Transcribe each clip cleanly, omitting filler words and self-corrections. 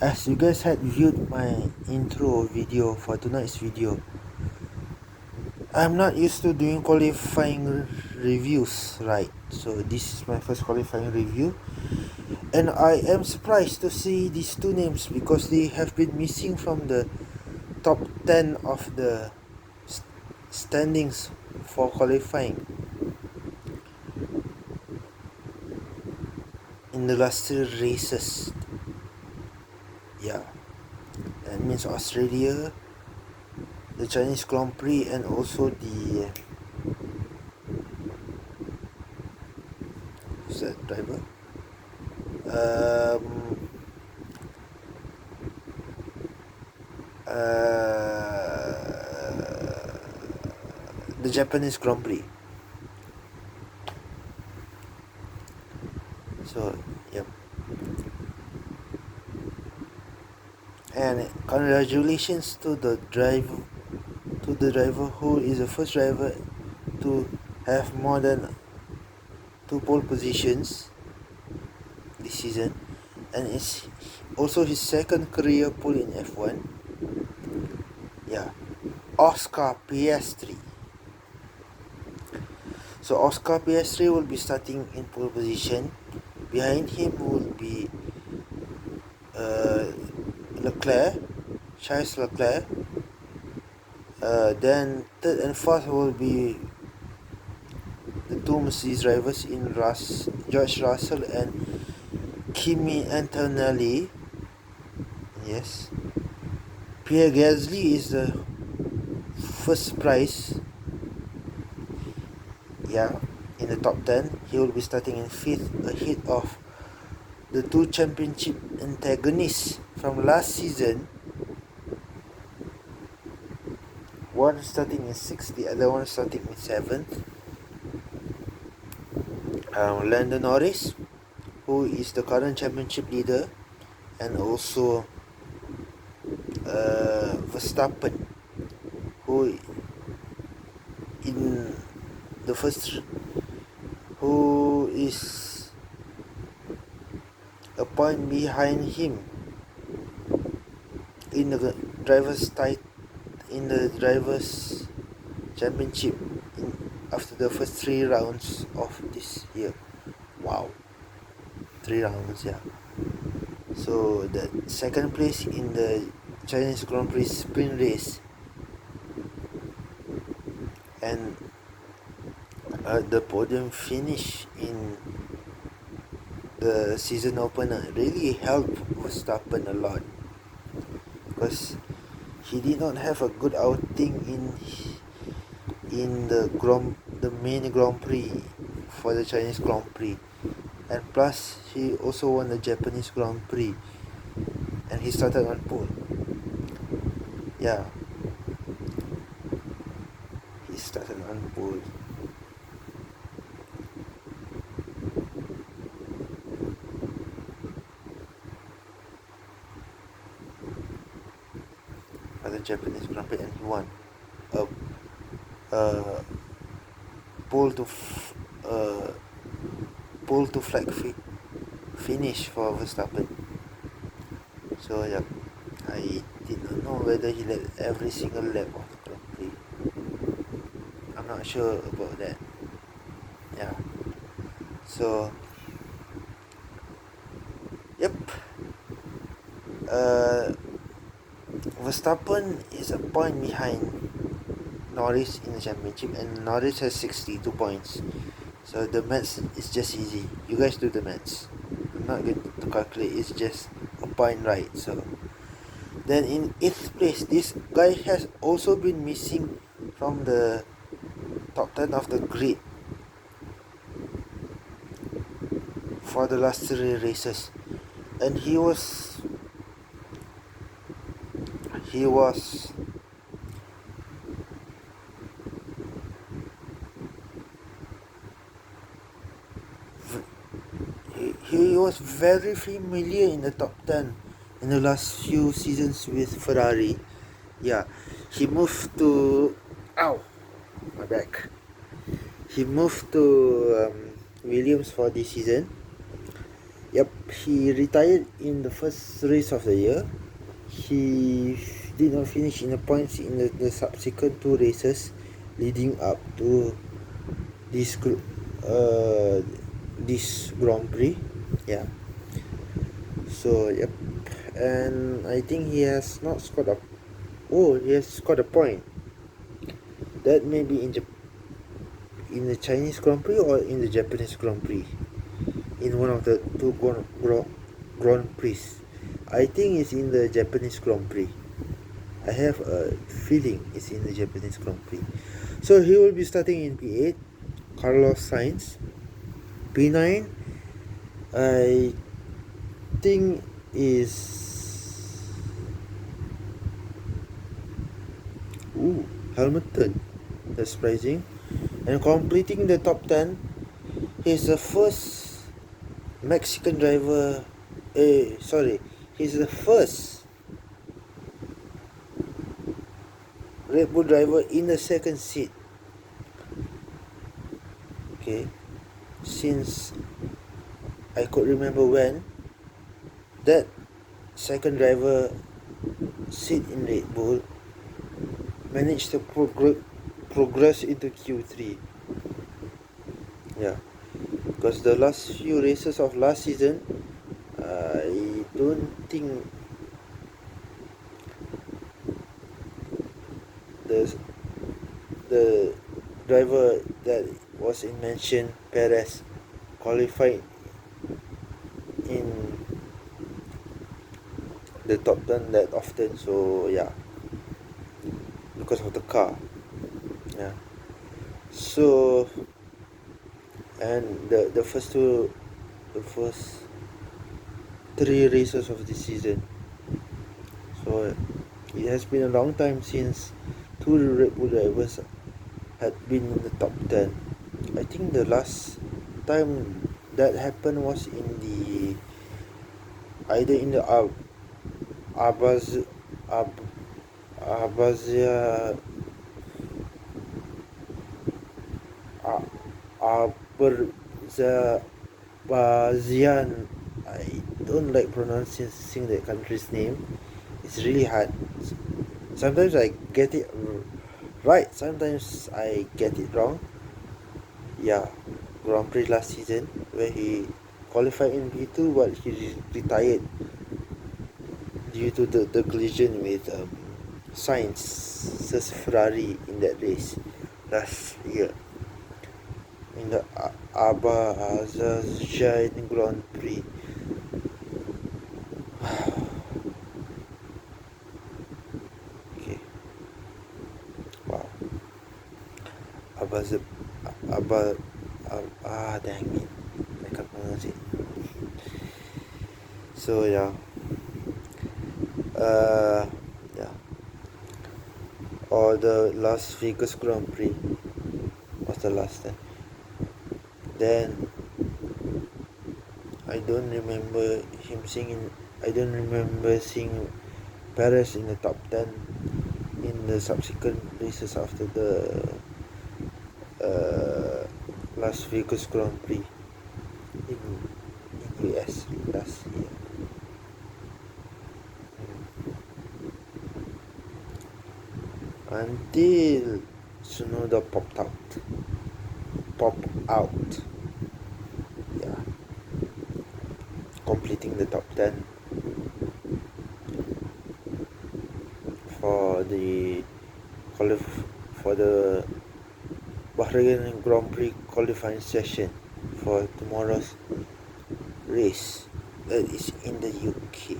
As you guys had viewed my intro video for tonight's video, I'm not used to doing qualifying reviews, right? So this is my first qualifying review, and I am surprised to see these two names because they have been missing from the top 10 of the standings for qualifying in the last three races. Yeah, that means Australia, the Chinese Grand Prix, and also the who's that driver? Um, the Japanese Grand Prix. So, yep. And congratulations to the driver, who is the first driver to have more than 2 pole positions this season, and it's also his second career pole in F1. Yeah, Oscar Piastri. So Oscar Piastri will be starting in pole position. Behind him will be Leclerc, Charles Leclerc. Then third and fourth will be the two Mercedes drivers in George Russell and Kimi Antonelli. Yes. Pierre Gasly is the first prize. Yeah, in the top 10. He will be starting in 5th, ahead of the two championship antagonists from last season. One starting in 6th, the other one starting in 7th. Lando Norris, who is the current championship leader, and also Verstappen, who in the first, who is a point behind him in the drivers championship after the first 3 rounds of this year. Wow, 3 rounds, yeah. So the second place in the Chinese Grand Prix sprint race, and the podium finish in the season opener really helped Verstappen a lot, because he did not have a good outing in the main Grand Prix for the Chinese Grand Prix, and plus he also won the Japanese Grand Prix, and he started on pole. Yeah, he started on pole. For the Japanese Grand Prix, and he won a pole to flag finish for Verstappen. So yeah, I did not know whether he led every single lap of the Grand Prix. I'm not sure about that. Yeah. So yep. Verstappen is a point behind Norris in the championship, and Norris has 62 points. So the maths is just easy. You guys do the maths. I'm not going to calculate. It's just a point, right? So then in 8th place, this guy has also been missing from the top 10 of the grid for the last 3 races, and he was he was very familiar in the top 10 in the last few seasons with Ferrari. Yeah, he moved to my back. He moved to Williams for this season, Yep, he retired in the first race of the year. He did not finish in the points in the subsequent two races leading up to this uh this Grand Prix. Yeah. So yep, and I think he has not scored a. Oh, he has scored a point. That may be in the Chinese Grand Prix or in the Japanese Grand Prix. In one of the two Grand Prix. I think it's in the Japanese Grand Prix. I have a feeling it's in the Japanese Grand Prix. So he will be starting in P8. Carlos Sainz. P9, I think is Hamilton. That's surprising. And completing the top 10, he's the first Mexican driver. He's the first Red Bull driver in the second seat. Okay, since I could remember when that second driver sit in Red Bull managed to progress into Q3. Yeah, because the last few races of last season, I don't think the the driver that was in mention, Perez, qualified in the top 10 that often. So yeah, because of the car. Yeah. So and the first three races of the season. So it has been a long time since two Red Bull drivers had been in the top 10. I think the last time that happened was in the either in the Abaz Ab, Abazia Azerbaijan. I don't like pronouncing the country's name. It's really hard. Sometimes I get it right, sometimes I get it wrong. Yeah, Grand Prix last season where he qualified in P2 but he retired due to the collision with Sainz's Ferrari in that race last year in the Azerbaijan Grand Prix. Okay, wow. Abaz Abba dang it, I can't pronounce it. So yeah, yeah, or the Las Vegas Grand Prix was the last time. Then I don't remember him singing. I don't remember seeing Perez in the top 10 in the subsequent races after the Las Vegas Grand Prix in US last year. Until Tsunoda popped out. Yeah, completing the top 10 for the Bahrain Grand Prix qualifying session for tomorrow's race that is in the UK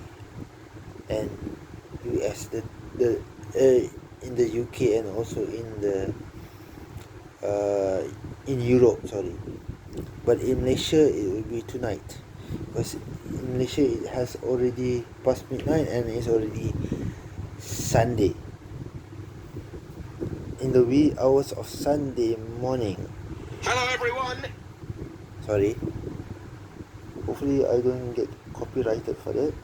and US. The in the UK and also in Europe, sorry. But in Malaysia it will be tonight because in Malaysia it has already past midnight and it's already Sunday. In the wee hours of Sunday morning. Hello everyone. Sorry. Hopefully I don't get copyrighted for that.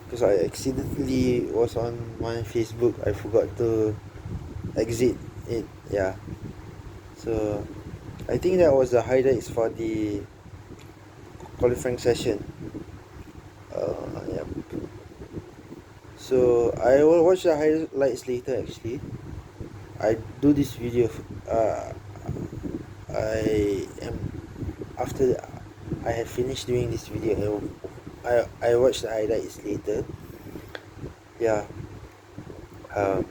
Because I accidentally was on my Facebook. I forgot to exit it. Yeah. So I think that was the highlights for the qualifying session. Yeah. So I will watch the highlights later. Actually, I do this video. I am after I have finished doing this video. I watch the highlights later. Yeah. Um.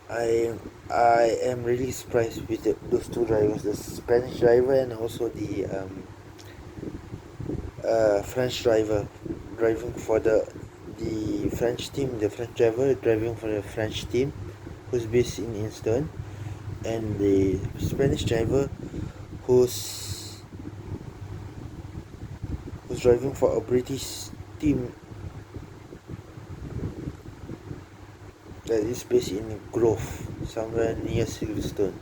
I I am really surprised with those two drivers, the Spanish driver and also the French driver driving for the French team. The French driver driving for the French team, who's based in Inston, and the Spanish driver who's who's driving for a British team that is based in Grove, somewhere near Silverstone.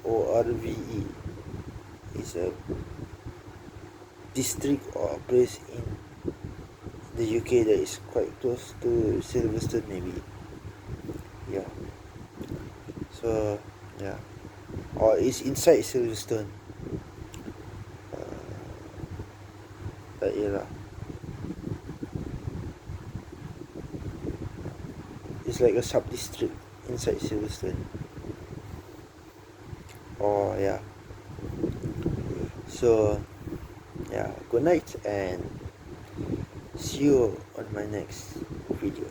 Gorve is a district or a place in the UK that is quite close to Silverstone, maybe. Yeah. So yeah, or it's inside Silverstone. That era. It's like a sub district inside Silverstone. Oh yeah. So yeah, good night and see you on my next video.